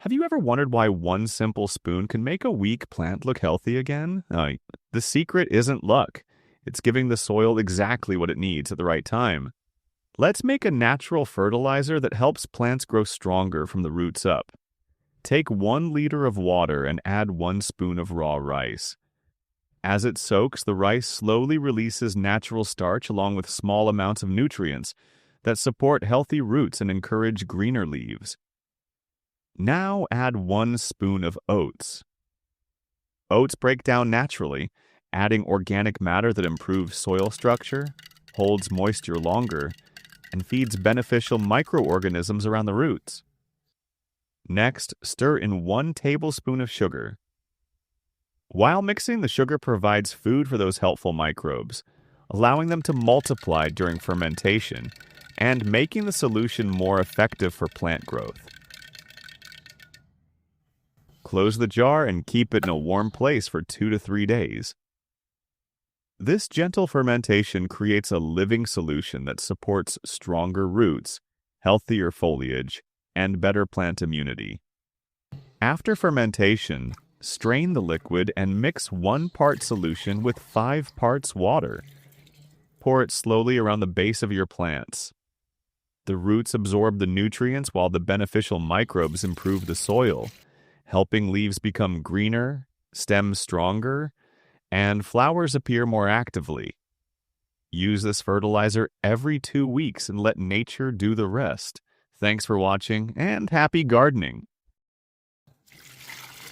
Have you ever wondered why one simple spoon can make a weak plant look healthy again? The secret isn't luck. It's giving the soil exactly what it needs at the right time. Let's make a natural fertilizer that helps plants grow stronger from the roots up. Take 1 liter of water and add 1 spoon of raw rice. As it soaks, the rice slowly releases natural starch along with small amounts of nutrients that support healthy roots and encourage greener leaves. Now add 1 spoon of oats. Oats break down naturally, adding organic matter that improves soil structure, holds moisture longer, and feeds beneficial microorganisms around the roots. Next, stir in 1 tablespoon of sugar. While mixing, the sugar provides food for those helpful microbes, allowing them to multiply during fermentation and making the solution more effective for plant growth. Close the jar and keep it in a warm place for 2 to 3 days. This gentle fermentation creates a living solution that supports stronger roots, healthier foliage, and better plant immunity. After fermentation, strain the liquid and mix 1 part solution with 5 parts water. Pour it slowly around the base of your plants. The roots absorb the nutrients while the beneficial microbes improve the soil, helping leaves become greener, stems stronger, and flowers appear more actively. Use this fertilizer every 2 weeks and let nature do the rest. Thanks for watching and happy gardening!